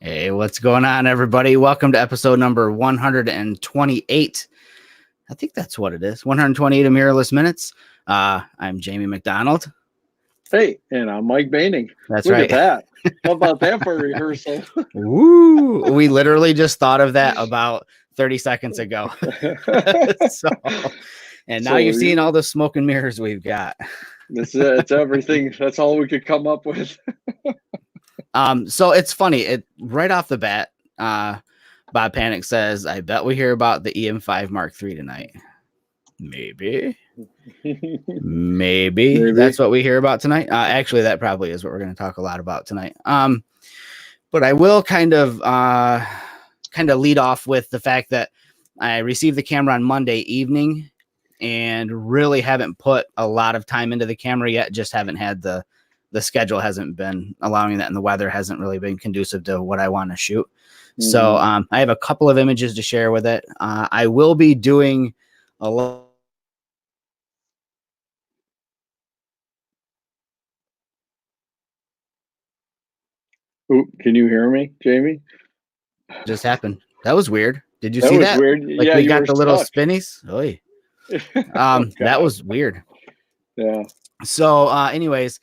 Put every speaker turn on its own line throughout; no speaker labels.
Hey, what's going on, everybody? Welcome to episode number 128. I think that's what it is. 128 of Mirrorless Minutes. I'm Jamie McDonald.
Hey, and I'm Mike Baining.
That's
Look
right.
at that. How about that for a rehearsal?
Woo! We literally just thought of that about 30 seconds ago. Now you're seeing all the smoke and mirrors we've got.
It's everything. That's all we could come up with.
So it's funny. Right off the bat, Bob Panic says, I bet we hear about the EM5 Mark III tonight. Maybe. That's what we hear about tonight. Actually, that probably is what we're going to talk a lot about tonight. But I will kind of lead off with the fact that I received the camera on Monday evening and really haven't put a lot of time into the camera yet. Just haven't had the schedule hasn't been allowing that, and the weather hasn't really been conducive to what I want to shoot. Mm-hmm. So I have a couple of images to share with it. I will be doing a lot.
Ooh, can you hear me, Jamie?
Just happened. That was weird. Did you see that?
Weird.
Like,
yeah,
we got the little spinnies. Oy. That was weird.
Yeah.
So anyways,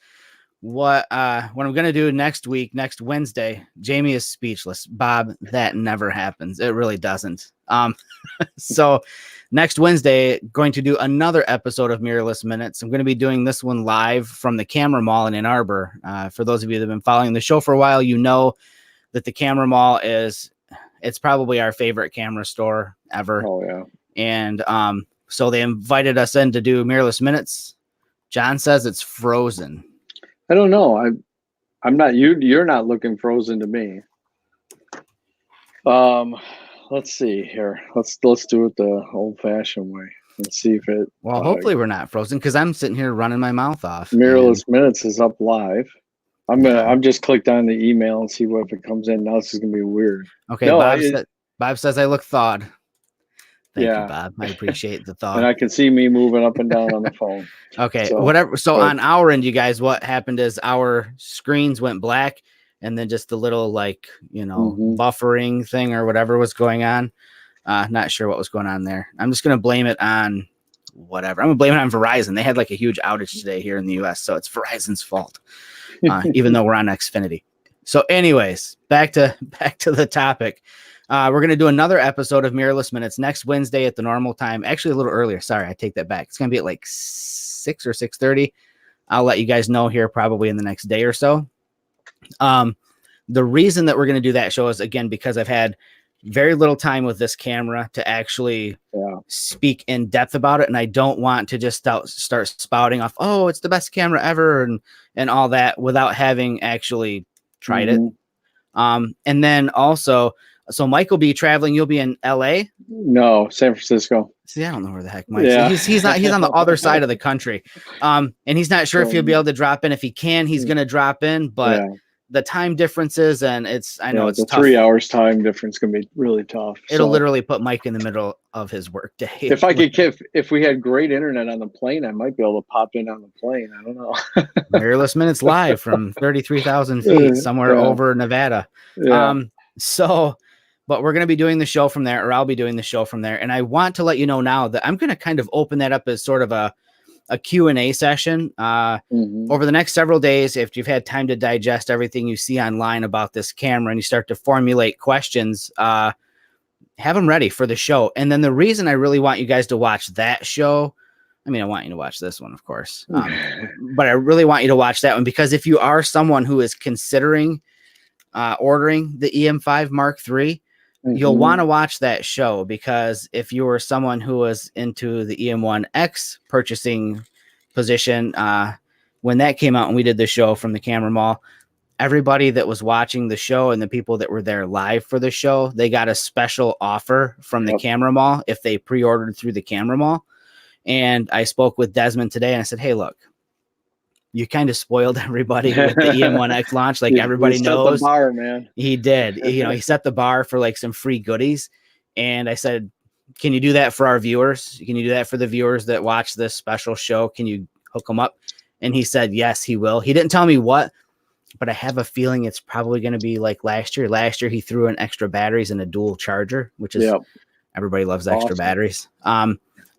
what I'm going to do next Wednesday, Jamie is speechless. Bob, that never happens. It really doesn't. So next Wednesday, going to do another episode of Mirrorless Minutes. I'm going to be doing this one live from the Camera Mall in Ann Arbor. For those of you that have been following the show for a while, you know that the Camera Mall it's probably our favorite camera store ever.
Oh yeah.
And so they invited us in to do Mirrorless Minutes. John says it's frozen.
I don't know. I'm not you're not looking frozen to me. Let's see here. Let's do it the old-fashioned way. Let's see if it.
Well, hopefully we're not frozen because I'm sitting here running my mouth off.
Mirrorless Minutes is up live. I'm just clicked on the email and see if it comes in. Now this is gonna be weird.
Okay, no, Bob says I look thawed. Thank you, Bob. I appreciate the thought.
And I can see me moving up and down on the phone.
Okay, whatever. So on our end, you guys, what happened is our screens went black, and then just the little buffering thing or whatever was going on. Not sure what was going on there. I'm just gonna blame it on whatever. I'm gonna blame it on Verizon. They had like a huge outage today here in the US, so it's Verizon's fault. Even though we're on Xfinity. So, anyways, back to the topic. We're going to do another episode of Mirrorless Minutes next Wednesday at the normal time. Actually, a little earlier. Sorry, I take that back. It's going to be at like 6 or 6:30. I'll let you guys know here probably in the next day or so. The reason that we're going to do that show is, again, because I've had very little time with this camera to actually speak in depth about it. And I don't want to just start spouting off, oh, it's the best camera ever and all that without having actually tried it. And then also, so Mike will be traveling. You'll be in LA?
No, San Francisco.
See, I don't know where the heck Mike is. He's on the other side of the country. And he's not sure if he'll be able to drop in. If he can, he's going to drop in, but the time differences and it's tough.
3 hours time difference going to be really tough.
It'll literally put Mike in the middle of his work day.
If we had great internet on the plane, I might be able to pop in on the plane. I don't know.
Mirrorless Minutes live from 33,000 feet somewhere over Nevada. But we're going to be doing the show from there, or I'll be doing the show from there. And I want to let you know now that I'm going to kind of open that up as sort of a Q&A session over the next several days. If you've had time to digest everything you see online about this camera and you start to formulate questions, have them ready for the show. And then the reason I really want you guys to watch that show, I mean, I want you to watch this one, of course, but I really want you to watch that one, because if you are someone who is considering ordering the EM5 Mark III, you'll want to watch that show, because if you were someone who was into the EM1X purchasing position, when that came out and we did the show from the Camera Mall, everybody that was watching the show and the people that were there live for the show, they got a special offer from the Camera Mall if they pre-ordered through the Camera Mall. And I spoke with Desmond today and I said, hey, look, you kind of spoiled everybody with the EM1X launch. Like everybody knows.
The bar, man.
He did. He set the bar for like some free goodies. And I said, can you do that for our viewers? Can you do that for the viewers that watch this special show? Can you hook them up? And he said, yes, he will. He didn't tell me what. but I have a feeling it's probably going to be like last year. Last year he threw in extra batteries and a dual charger, which is everybody loves extra batteries.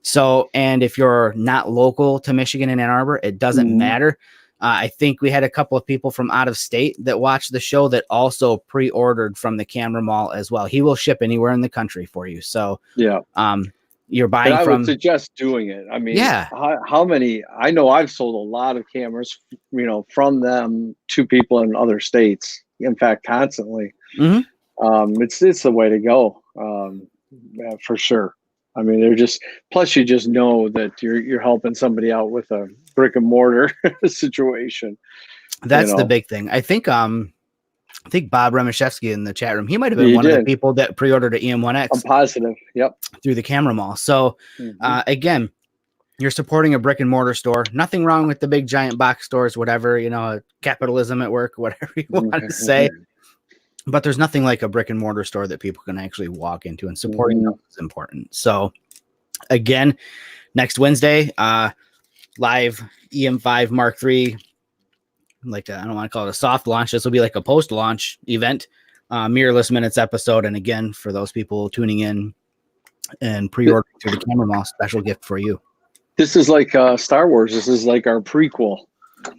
So, and if you're not local to Michigan and Ann Arbor, it doesn't matter. I think we had a couple of people from out of state that watched the show that also pre-ordered from the Camera Mall as well. He will ship anywhere in the country for you. So, you're buying
I
from.
would suggest doing it. I mean,
yeah.
How many? I know I've sold a lot of cameras, from them to people in other states. In fact, constantly. It's the way to go, for sure. I mean, they're just. Plus, you just know that you're helping somebody out with a brick and mortar situation.
That's the big thing. I think Bob Remashevsky in the chat room, he might have been one of the people that pre-ordered an EM1X.
I'm positive. Yep.
Through the Camera Mall. So again, you're supporting a brick and mortar store. Nothing wrong with the big giant box stores, whatever, capitalism at work, whatever you want to say. But there's nothing like a brick and mortar store that people can actually walk into, and supporting them is important. So again, next Wednesday, live EM5 Mark III. I don't want to call it a soft launch. This will be like a post-launch event, Mirrorless Minutes episode. And again, for those people tuning in and pre-ordering through the Camera Mall, special gift for you.
This is like Star Wars. This is like our prequel.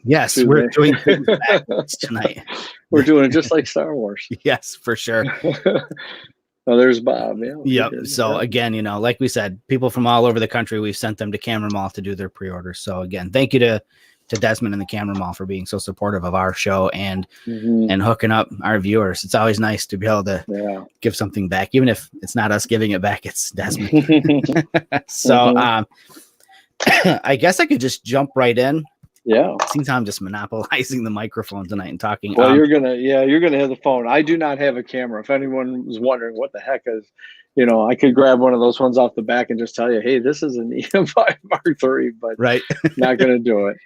Yes, we're doing things backwards tonight.
We're doing it just like Star Wars.
Yes, for sure.
Oh, there's Bob. Yeah.
Yep. So again, like we said, people from all over the country, we've sent them to Camera Mall to do their pre-orders. So again, thank you to Desmond and the Camera Mall for being so supportive of our show and hooking up our viewers. It's always nice to be able to give something back, even if it's not us giving it back, it's Desmond. So I guess I could just jump right in.
Yeah.
Seems I'm just monopolizing the microphone tonight and talking.
Well, you're gonna have the phone. I do not have a camera. If anyone was wondering what the heck is, I could grab one of those ones off the back and just tell you, hey, this is an EM5 Mark III, but not gonna do it.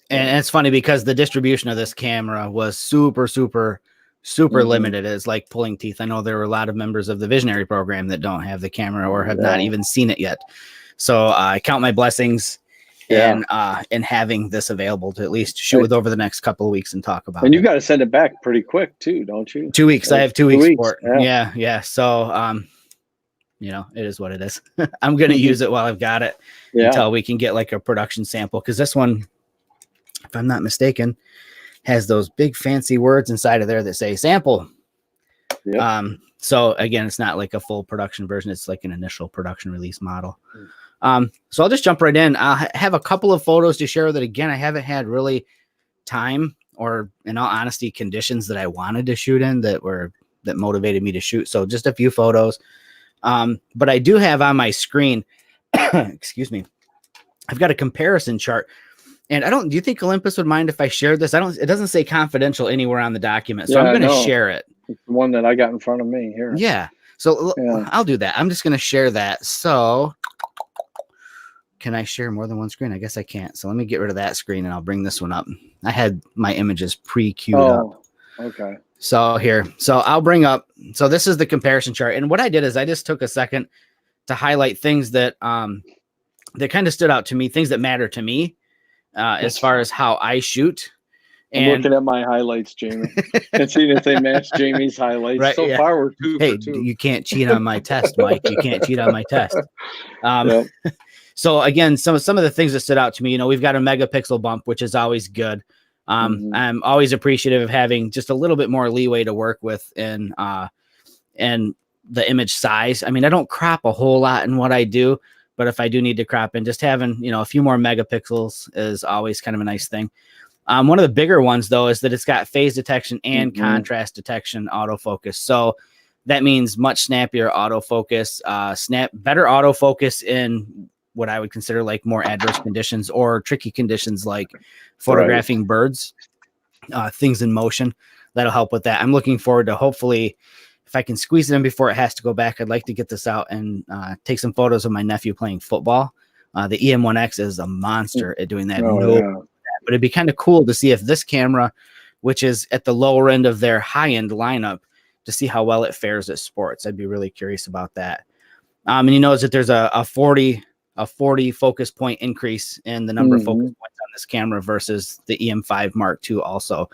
And it's funny because the distribution of this camera was super limited. It's like pulling teeth. I know there were a lot of members of the Visionary program that don't have the camera or have not even seen it yet. So I count my blessings in having this available to at least shoot with over the next couple of weeks and talk about it.
And you got to send it back pretty quick too, don't you?
2 weeks. I have 2 weeks for it. Yeah. So, it is what it is. I'm going to use it while I've got it until we can get like a production sample. Cause this one, if I'm not mistaken, has those big fancy words inside of there that say sample. Yep. So again, it's not like a full production version. It's like an initial production release model. So I'll just jump right in. I have a couple of photos to share that, again, I haven't had really time or, in all honesty, conditions that I wanted to shoot in that motivated me to shoot. So just a few photos. But I do have on my screen, excuse me, I've got a comparison chart. And do you think Olympus would mind if I shared this? It doesn't say confidential anywhere on the document. So I'm going to share it.
It's the one that I got in front of me here.
Yeah. So I'll do that. I'm just going to share that. So can I share more than one screen? I guess I can't. So let me get rid of that screen and I'll bring this one up. I had my images pre-queued up.
Okay.
So here, I'll bring up, so this is the comparison chart. And what I did is I just took a second to highlight things that that kind of stood out to me, things that matter to me as far as how I shoot.
I'm looking at my highlights, Jamie, and seeing if they match Jamie's highlights. Right, so far, we're 2 for 2.
You can't cheat on my test, Mike. You can't cheat on my test. So again, some of the things that stood out to me, we've got a megapixel bump, which is always good. I'm always appreciative of having just a little bit more leeway to work with and the image size. I mean, I don't crop a whole lot in what I do, but if I do need to crop in, just having, a few more megapixels is always kind of a nice thing. One of the bigger ones, though, is that it's got phase detection and contrast detection autofocus. So that means much snappier autofocus, better autofocus in what I would consider like more adverse conditions or tricky conditions like photographing birds, things in motion. That'll help with that. I'm looking forward to, hopefully, if I can squeeze it in before it has to go back, I'd like to get this out and take some photos of my nephew playing football. The EM1X is a monster at doing that. But it'd be kind of cool to see if this camera, which is at the lower end of their high-end lineup, to see how well it fares at sports. I'd be really curious about that. And you notice that there's a 40 focus point increase in the number of focus points on this camera versus the EM5 Mark II also.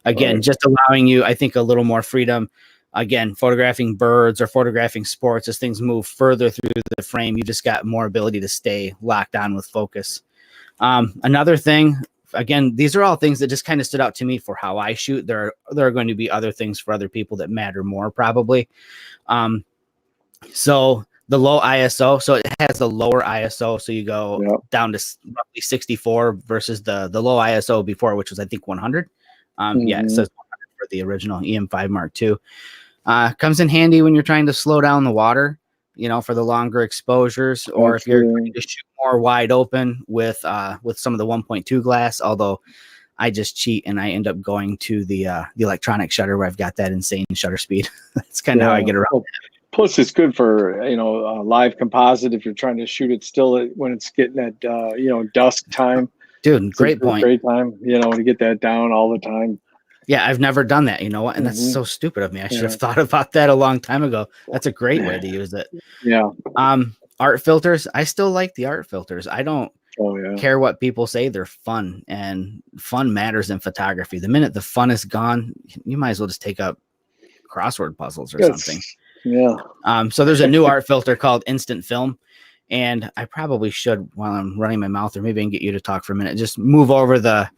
Again, just allowing you, I think, a little more freedom. Again, photographing birds or photographing sports, as things move further through the frame, you just got more ability to stay locked on with focus. Another thing, again, these are all things that just kind of stood out to me for how I shoot. There are going to be other things for other people that matter more, probably. So the low ISO, so it has a lower ISO, so you go down to roughly 64 versus the low ISO before, which was I think 100. Yeah, it says 100 for the original EM5 Mark II. Comes in handy when you're trying to slow down the water, for the longer exposures, or if you're going to shoot more wide open with some of the 1.2 glass. Although I just cheat and I end up going to the electronic shutter where I've got that insane shutter speed. That's kind of how I get around it.
Plus, it's good for live composite if you're trying to shoot it still when it's getting at dusk time.
Dude, great point.
Great time, to get that down all the time.
Yeah, I've never done that. You know what? And that's so stupid of me. I should have thought about that a long time ago. That's a great way to use it.
Yeah.
Art filters. I still like the art filters. I don't care what people say. They're fun, and fun matters in photography. The minute the fun is gone, you might as well just take up crossword puzzles or something.
Yeah.
So there's a new art filter called Instant Film. And I probably should, while I'm running my mouth, or maybe I can get you to talk for a minute, just move over the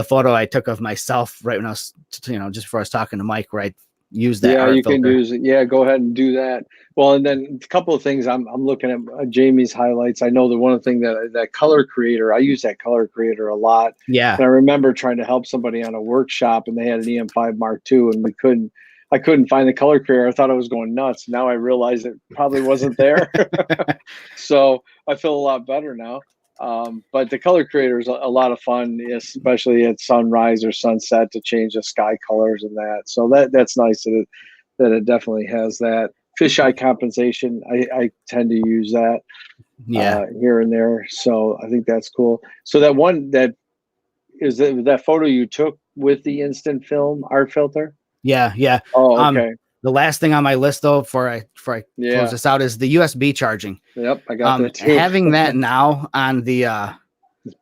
photo I took of myself right when I was, just before I was talking to Mike, where I used that.
Yeah, you can use it. Yeah, go ahead and do that. Well, and then a couple of things. I'm looking at Jamie's highlights. I know the one thing that color creator, I use that color creator a lot.
Yeah.
And I remember trying to help somebody on a workshop, and they had an EM5 Mark II, and I couldn't find the color creator. I thought I was going nuts. Now I realize it probably wasn't there. So I feel a lot better now. But the color creator is a lot of fun, especially at sunrise or sunset, to change the sky colors and that. So that's nice that it definitely has that. Fisheye compensation, I tend to use that here and there. So I think that's cool. So that one that is that photo you took with the Instant Film art filter?
Yeah.
Oh, okay.
The last thing on my list, though, before I close this out, is the USB charging.
Yep, I got that too.
Having that now on the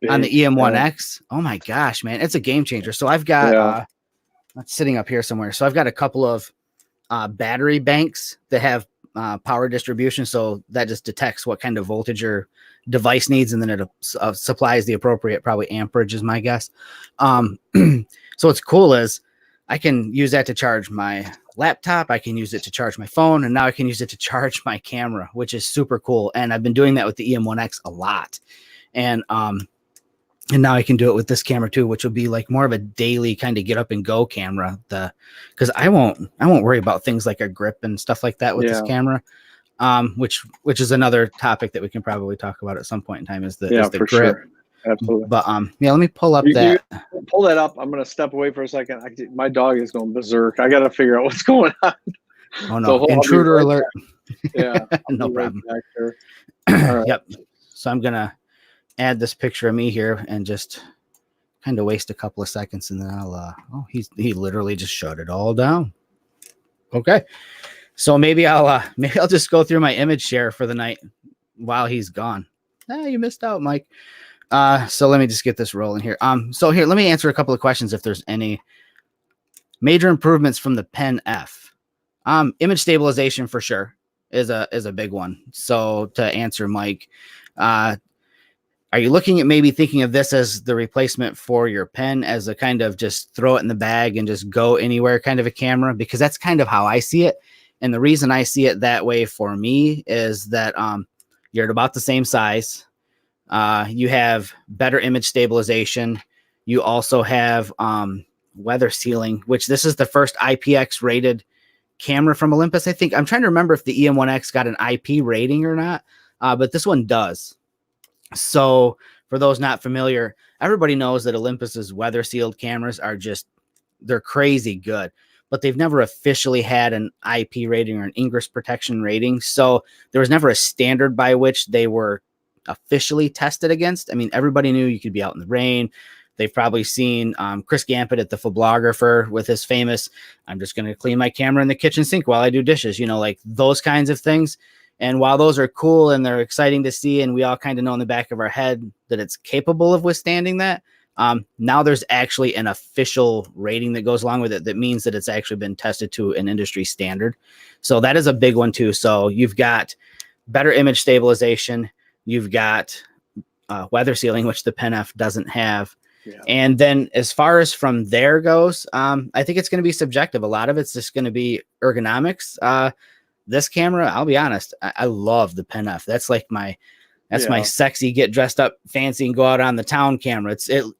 EM1X, oh my gosh, man, it's a game changer. So I've got that's sitting up here somewhere. So I've got a couple of battery banks that have power distribution, so that just detects what kind of voltage your device needs, and then it supplies the appropriate, probably amperage is my guess. So what's cool is I can use that to charge my laptop. I can use it to charge my phone, and now I can use it to charge my camera, which is super cool. And I've been doing that with the EM1X a lot. And now I can do it with this camera too, which will be like more of a daily kind of get up and go camera. Because I won't worry about things like a grip and stuff like that with this camera. Which is another topic that we can probably talk about at some point in time is the grip.
Sure. Absolutely.
But let me pull up that.
Pull that up. I'm gonna step away for a second. My dog is going berserk. I got to figure out what's going on.
Oh no! Intruder alert.
Yeah.
No problem.
Right.
Yep. So I'm gonna add this picture of me here and just kind of waste a couple of seconds, and then I'll. He literally just shut it all down. Okay. So maybe I'll just go through my image share for the night while he's gone. You missed out, Mike. So let me just get this rolling here. So here, let me answer a couple of questions if there's any major improvements from the Pen F. Image stabilization for sure is a big one. So to answer Mike, are you looking at maybe thinking of this as the replacement for your pen, as a kind of just throw it in the bag and just go anywhere kind of a camera? Because that's kind of how I see it. And the reason I see it that way for me is that you're at about the same size. You have better image stabilization. You also have weather sealing, which this is the first IPX rated camera from Olympus. I think I'm trying to remember if the EM1X got an IP rating or not, but this one does. So for those not familiar, everybody knows that Olympus's weather sealed cameras they're crazy good, but they've never officially had an IP rating or an ingress protection rating. So there was never a standard by which they were officially tested against. I mean, everybody knew you could be out in the rain. They've probably seen Chris Gampett at the Photographer with his famous, I'm just going to clean my camera in the kitchen sink while I do dishes, like those kinds of things. And while those are cool and they're exciting to see, and we all kind of know in the back of our head that it's capable of withstanding that, Now there's actually an official rating that goes along with it. That means that it's actually been tested to an industry standard. So that is a big one too. So you've got better image stabilization. You've got weather sealing, which the Pen F doesn't have. Yeah. And then as far as from there goes, I think it's going to be subjective. A lot of it's just going to be ergonomics. This camera, I'll be honest, I love the Pen F. That's like my sexy, get dressed up fancy and go out on the town camera.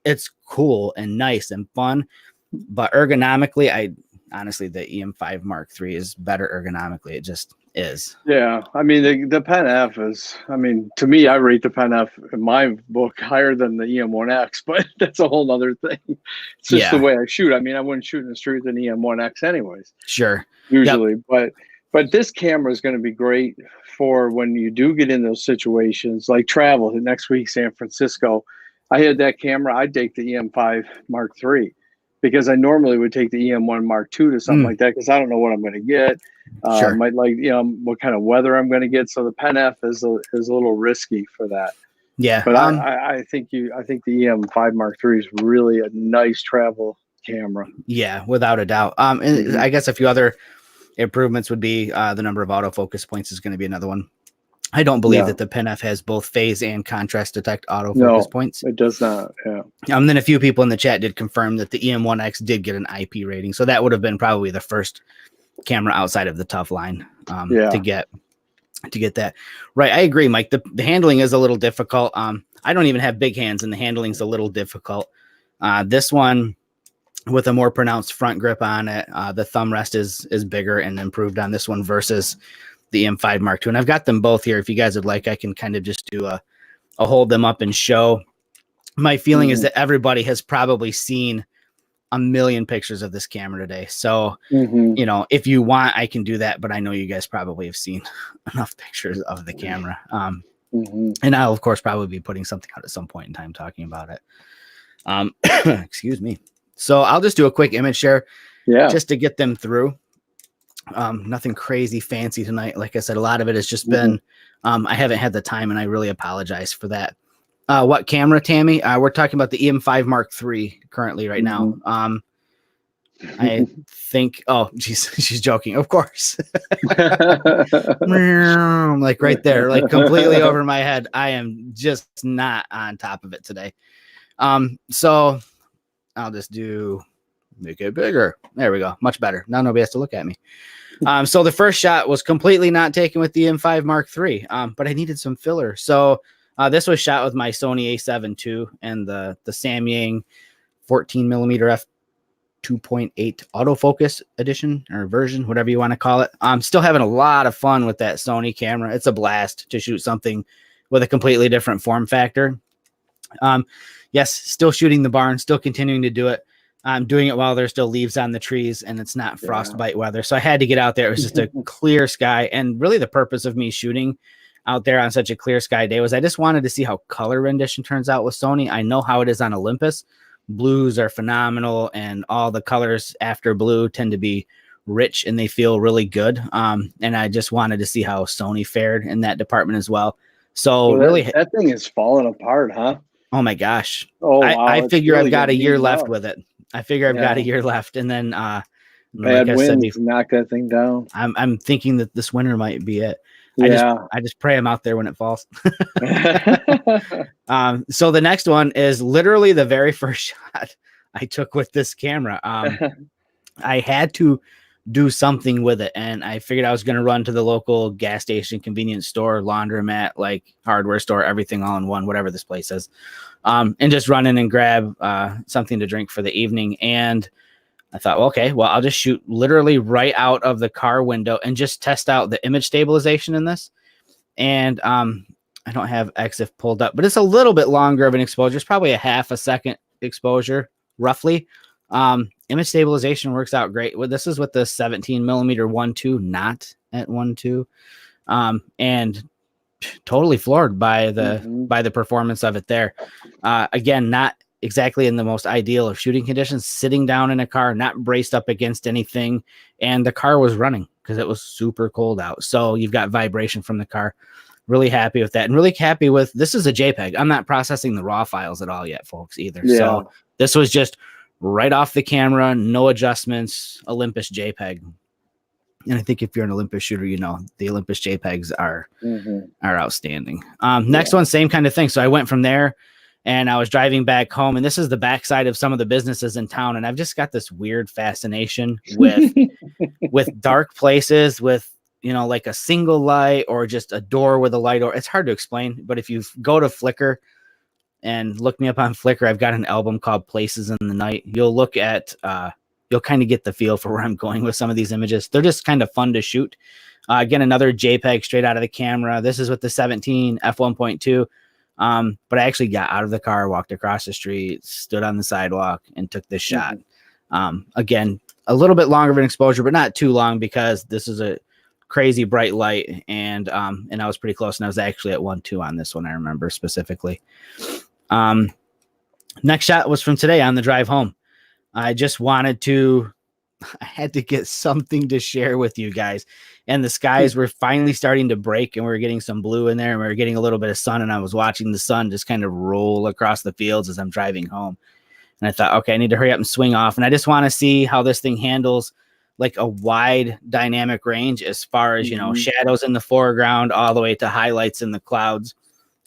It's cool and nice and fun, but ergonomically, honestly, the EM5 Mark III is better ergonomically. It just is.
Yeah. I mean, the Pen F is, I mean, to me, I rate the Pen F in my book higher than the EM1X, but that's a whole nother thing. It's just the way I shoot. I mean, I wouldn't shoot in the street with an EM1X anyways.
Sure.
Usually. Yep. But this camera is going to be great for when you do get in those situations, like travel next week, San Francisco. I had that camera. I'd take the EM5 Mark III because I normally would take the EM1 Mark II to something like that because I don't know what I'm going to get.
Sure.
Might like what kind of weather I'm going to get. So the Pen F is a little risky for that.
Yeah,
but I think the EM5 Mark III is really a nice travel camera.
Yeah, without a doubt. And I guess a few other improvements would be the number of autofocus points is going to be another one. I don't believe that the Pen F has both phase and contrast detect autofocus points.
It does not. Yeah.
Then a few people in the chat did confirm that the EM1X did get an IP rating, so that would have been probably the first camera outside of the tough line to get that right. I agree, Mike. The handling is a little difficult. I don't even have big hands, and the handling's a little difficult. This one, with a more pronounced front grip on it, the thumb rest is bigger and improved on this one versus the M5 Mark II. And I've got them both here. If you guys would like, I can kind of just do a hold them up and show. My feeling is that everybody has probably seen a million pictures of this camera today. So, if you want, I can do that, but I know you guys probably have seen enough pictures of the camera. And I'll, of course, probably be putting something out at some point in time talking about it. Excuse me. So I'll just do a quick image share just to get them through. Nothing crazy fancy tonight. Like I said, a lot of it has just been, I haven't had the time, and I really apologize for that. What camera, Tammy? We're talking about the EM5 Mark III currently right now. I think, she's joking. Of course. Like right there, like completely over my head. I am just not on top of it today. So I'll just make it bigger. There we go. Much better. Now nobody has to look at me. So the first shot was completely not taken with the M5 Mark III, but I needed some filler. So this was shot with my Sony A7 II and the Samyang 14 millimeter f 2.8 autofocus edition or version, whatever you want to call it. I'm still having a lot of fun with that Sony camera. It's a blast to shoot something with a completely different form factor. Yes, still shooting the barn, still continuing to do it. I'm doing it while there's still leaves on the trees and it's not frostbite weather. So I had to get out there. It was just a clear sky. And really the purpose of me shooting out there on such a clear sky day was I just wanted to see how color rendition turns out with Sony. I know how it is on Olympus. Blues are phenomenal, and all the colors after blue tend to be rich and they feel really good. And I just wanted to see how Sony fared in that department as well. So really
that thing is falling apart, huh?
Oh my gosh.
Oh, wow.
I figure really I've got a year left with it. I figure I've got a year left. And then
bad winds knock that thing down.
I'm thinking that this winter might be it.
Yeah.
I just pray I'm out there when it falls. So the next one is literally the very first shot I took with this camera. I had to do something with it, and I figured I was going to run to the local gas station, convenience store, laundromat, like hardware store, everything all in one, whatever this place is, and just run in and grab something to drink for the evening. And I thought, well, okay, well, I'll just shoot literally right out of the car window and just test out the image stabilization in this. And I don't have EXIF pulled up, but it's a little bit longer of an exposure. It's probably a half a second exposure, roughly. Image stabilization works out great. Well, this is with the 17 millimeter 1.2, not at 1.2, and totally floored by the performance of it there. Again, not exactly in the most ideal of shooting conditions, sitting down in a car, not braced up against anything. And the car was running because it was super cold out. So you've got vibration from the car. really happy with that, and really happy with, this is a JPEG. I'm not processing the raw files at all yet, folks, either.
Yeah.
So this was just right off the camera, no adjustments, Olympus JPEG. And I think if you're an Olympus shooter, you know, the Olympus JPEGs are outstanding. Next one, same kind of thing. So I went from there and I was driving back home, and this is the backside of some of the businesses in town. And I've just got this weird fascination with, with dark places, with, you know, like a single light or just a door with a light, or it's hard to explain. But if you go to Flickr and look me up on Flickr, I've got an album called Places in the Night. You'll look at, you'll kind of get the feel for where I'm going with some of these images. They're just kind of fun to shoot. Again, another JPEG straight out of the camera. This is with the 17 f1.2. But I actually got out of the car, walked across the street, stood on the sidewalk, and took this shot. Again, a little bit longer of an exposure, but not too long, because this is a crazy bright light, and I was pretty close, and I was actually at 1.2 on this one, I remember specifically. Next shot was from today on the drive home. I just wanted to, I had to get something to share with you guys. And the skies were finally starting to break, and we were getting some blue in there, and we were getting a little bit of sun, and I was watching the sun just kind of roll across the fields as I'm driving home. And I thought, okay, I need to hurry up and swing off. And I just want to see how this thing handles like a wide dynamic range, as far as, you know, shadows in the foreground all the way to highlights in the clouds.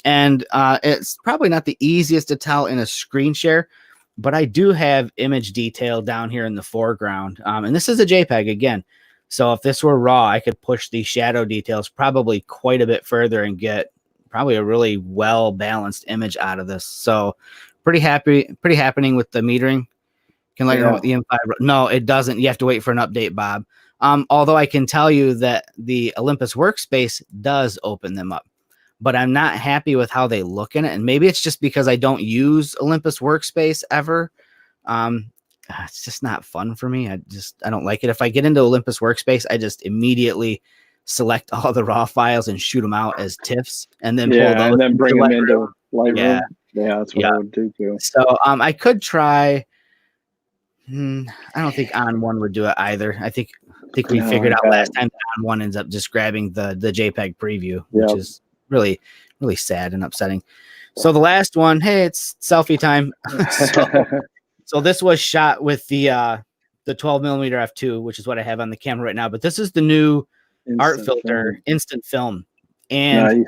And it's probably not the easiest to tell in a screen share, but I do have image detail down here in the foreground. And this is a JPEG again. So if this were raw, I could push the shadow details probably quite a bit further and get probably a really well-balanced image out of this. So pretty happening with the metering. Can let you know what the M5. No, it doesn't. You have to wait for an update, Bob. Although I can tell you that the Olympus Workspace does open them up, but I'm not happy with how they look in it. And maybe it's just because I don't use Olympus Workspace ever. It's just not fun for me. I don't like it. If I get into Olympus Workspace, I just immediately select all the raw files and shoot them out as TIFFs, and then pull those
and then bring them into Lightroom.
Yeah,
that's what I would do too.
So I could try. I don't think On One would do it either. I think we figured out last time that On One ends up just grabbing the JPEG preview, which is really, really sad and upsetting. So the last one, hey, it's selfie time. So this was shot with the 12mm f2, which is what I have on the camera right now. But this is the new art filter, Instant Film, and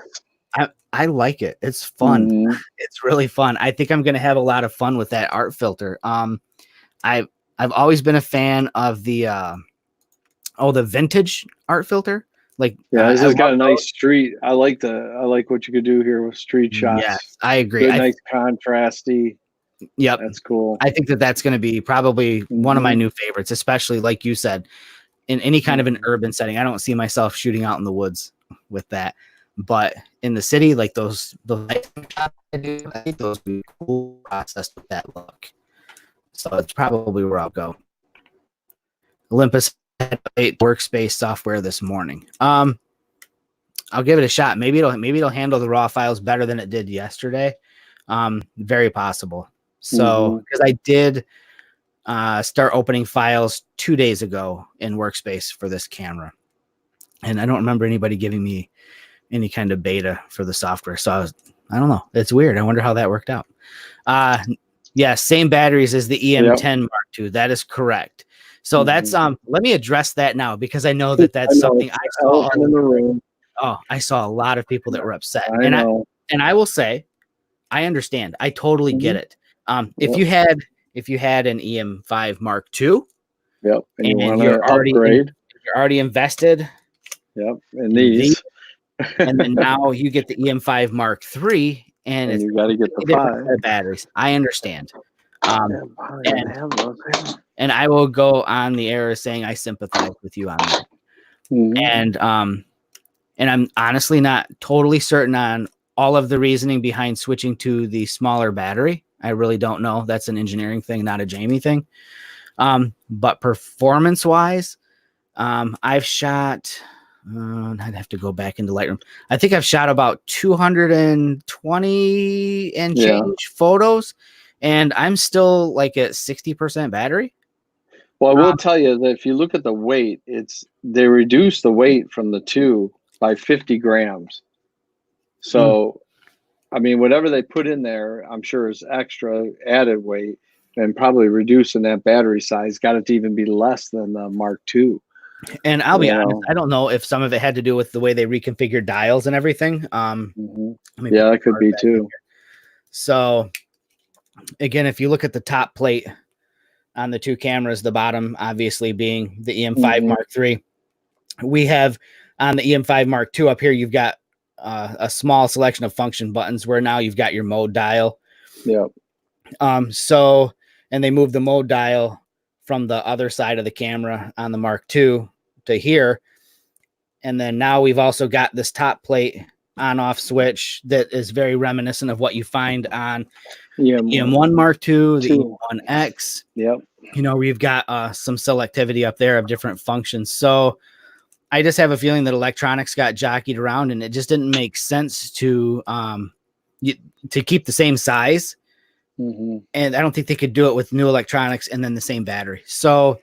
I like it. It's fun. It's really fun. I think I'm going to have a lot of fun with that art filter. I've always been a fan of the vintage art filter. Like,
this has got a nice street. I like what you could do here with street shots.
Yes, I agree.
Nice contrasty.
Yep,
that's cool.
I think that's going to be probably one of my new favorites, especially like you said, in any kind of an urban setting. I don't see myself shooting out in the woods with that, but in the city, like the light shots I do, I think those would be cool processed with that look. So it's probably where I'll go. Olympus had Workspace software this morning. I'll give it a shot. Maybe it'll handle the raw files better than it did yesterday. Very possible. So because I did start opening files 2 days ago in Workspace for this camera, and I don't remember anybody giving me any kind of beta for the software. So I don't know. It's weird. I wonder how that worked out. Yeah, same batteries as the EM10 Mark II. That is correct. So that's let me address that now, because I know that's something I saw in the room. Oh, I saw a lot of people that were upset. I will say, I understand. I totally get it. If you had an EM5 Mark II, and you're already invested,
in these,
and then now you get the EM5 Mark III, and it's
you got to get the
batteries. I understand. And I will go on the air saying I sympathize with you on that. And I'm honestly not totally certain on all of the reasoning behind switching to the smaller battery. I really don't know. That's an engineering thing, not a Jamie thing. But performance wise, I've shot, I'd have to go back into Lightroom. I think I've shot about 220 and change photos, and I'm still like at 60% battery.
Well, I will tell you that if you look at the weight, they reduced the weight from the 2 by 50 grams. So, I mean, whatever they put in there, I'm sure is extra added weight and probably reducing that battery size. Got it to even be less than the Mark II.
And I'll be honest, I don't know if some of it had to do with the way they reconfigured dials and everything.
Yeah, that could be too.
So again, if you look at the top plate on the two cameras, the bottom obviously being the EM5 Mark III, we have on the EM5 Mark II up here, you've got a small selection of function buttons where now you've got your mode dial.
Yep.
So, and they moved the mode dial from the other side of the camera on the Mark II to here. And then now we've also got this top plate on off switch that is very reminiscent of what you find on EM1 Mark II, the EM1X.
Yep.
You know, we've got some selectivity up there of different functions. So I just have a feeling that electronics got jockeyed around and it just didn't make sense to keep the same size. And I don't think they could do it with new electronics and then the same battery. So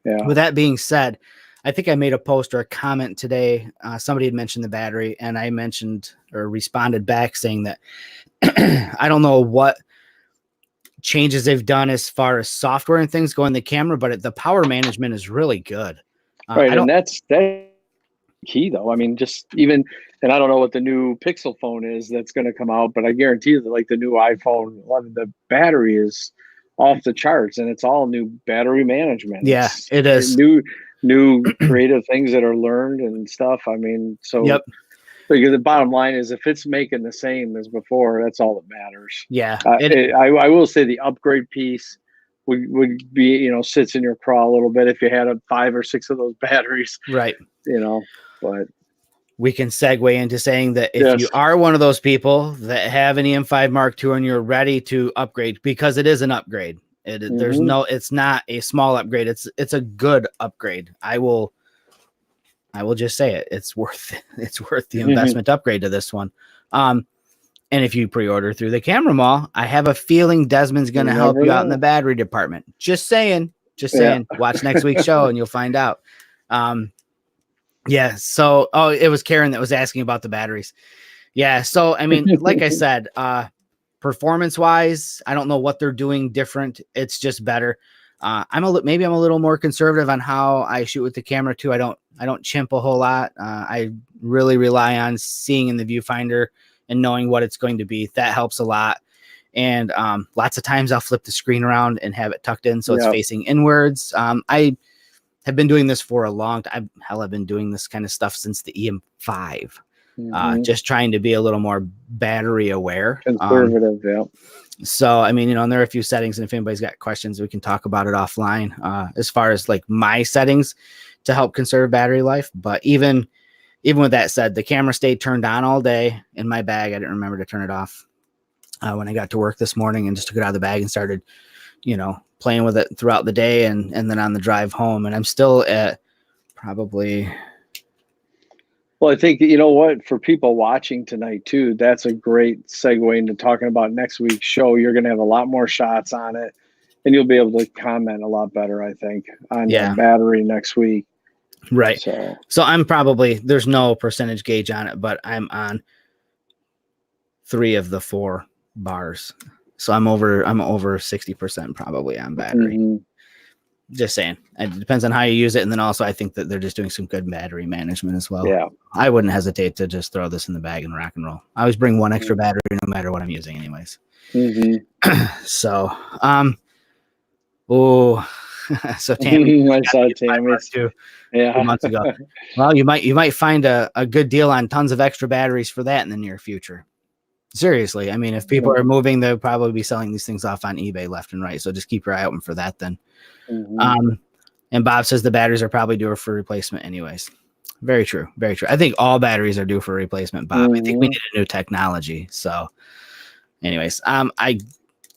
with that being said, I think I made a post or a comment today. Somebody had mentioned the battery and I mentioned or responded back saying that I don't know what changes they've done as far as software and things go in the camera, but the power management is really good.
Right. And that's key though. I mean, just even, and I don't know what the new Pixel phone is that's going to come out, but I guarantee that like the new iPhone 11, the battery is off the charts and it's all new battery management.
Yeah, it is
new creative things that are learned and stuff. I mean, so because the bottom line is if it's making the same as before, that's all that matters.
Yeah.
I will say the upgrade piece would be, you know, sits in your craw a little bit if you had 5 or 6 of those batteries.
Right.
You know, but
we can segue into saying that if you are one of those people that have an EM5 Mark II and you're ready to upgrade, because it is an upgrade. There's it's not a small upgrade. It's a good upgrade. I will just say it. It's worth the investment upgrade to this one. And if you pre-order through the Camera Mall, I have a feeling Desmond's going to help you out in the battery department. Just saying. Watch next week's show and you'll find out. Yeah. So, it was Karen that was asking about the batteries. Yeah. So, I mean, like I said, performance wise, I don't know what they're doing different. It's just better. Maybe I'm a little more conservative on how I shoot with the camera too. I don't chimp a whole lot. I really rely on seeing in the viewfinder and knowing what it's going to be. That helps a lot. And lots of times I'll flip the screen around and have it tucked in so it's facing inwards. I have been doing this for a long time. I've been doing this kind of stuff since the EM5. Just trying to be a little more battery aware.
Conservative,
So, I mean, you know, and there are a few settings, and if anybody's got questions, we can talk about it offline as far as like my settings to help conserve battery life. But even with that said, the camera stayed turned on all day in my bag. I didn't remember to turn it off when I got to work this morning and just took it out of the bag and started, you know, playing with it throughout the day and then on the drive home. And I'm still at probably...
Well, I think, you know what, for people watching tonight too, that's a great segue into talking about next week's show. You're going to have a lot more shots on it and you'll be able to comment a lot better, I think, on the battery next week.
Right. So I'm probably, there's no percentage gauge on it, but I'm on 3 of the 4 bars. So I'm over 60% probably on battery. Just saying. It depends on how you use it. And then also I think that they're just doing some good battery management as well. Yeah. I wouldn't hesitate to just throw this in the bag and rock and roll. I always bring 1 extra battery no matter what I'm using anyways. So, so Tammy,
I saw Tammy
too. Yeah. 2 months ago. Well, you might find a good deal on tons of extra batteries for that in the near future. Seriously. I mean, if people are moving, they'll probably be selling these things off on eBay left and right. So just keep your eye open for that then. And Bob says the batteries are probably due for replacement anyways. Very true. Very true. I think all batteries are due for replacement, Bob. I think we need a new technology. So anyways, I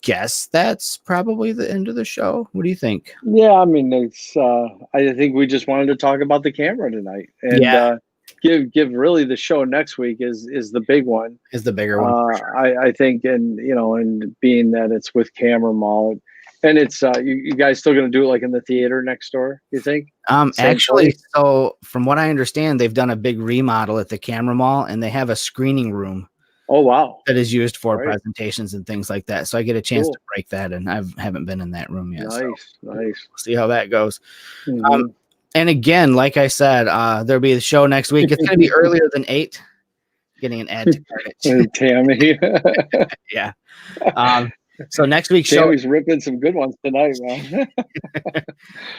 guess that's probably the end of the show. What do you think?
Yeah, I mean, it's I think we just wanted to talk about the camera tonight and give really the show next week is the big one.
Is the bigger one.
Sure. I think, and you know, and being that it's with Camera Mall, and it's you guys still going to do it like in the theater next door, you think?
Actually, so from what I understand, they've done a big remodel at the Camera Mall and they have a screening room
Oh, wow.
That is used for
Right.
presentations and things like that. So I get a chance
Cool.
to break that, and I haven't been in that room yet.
Nice.
So
Nice.
we'll see how that goes.
Mhm.
And again, like I said, there'll be the show next week. It's going to be earlier than 8. Getting an add to Carnage.
Tammy.
Yeah. So next week's show,
Tammy's ripping some good ones tonight, man.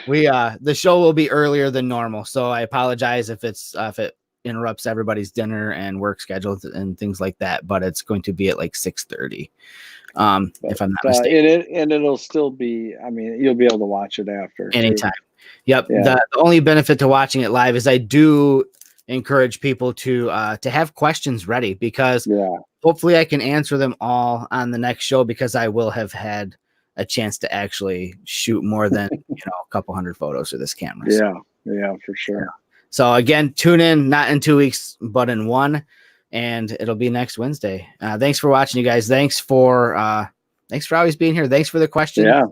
the show will be earlier than normal. So I apologize if it interrupts everybody's dinner and work schedules and things like that, but it's going to be at like 6:30. If I'm not mistaken.
And it'll still be, I mean, you'll be able to watch it after.
Anytime. Yep.
Yeah.
The only benefit to watching it live is I do encourage people to have questions ready, because hopefully I can answer them all on the next show, because I will have had a chance to actually shoot more than a couple hundred photos with this camera.
Yeah, for sure.
Yeah. So again, tune in, not in 2 weeks, but in 1, and it'll be next Wednesday. Thanks for watching, you guys. Thanks for always being here. Thanks for the question.
Yeah.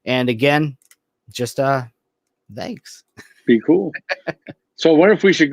And again, just thanks.
Be cool. So I wonder if we should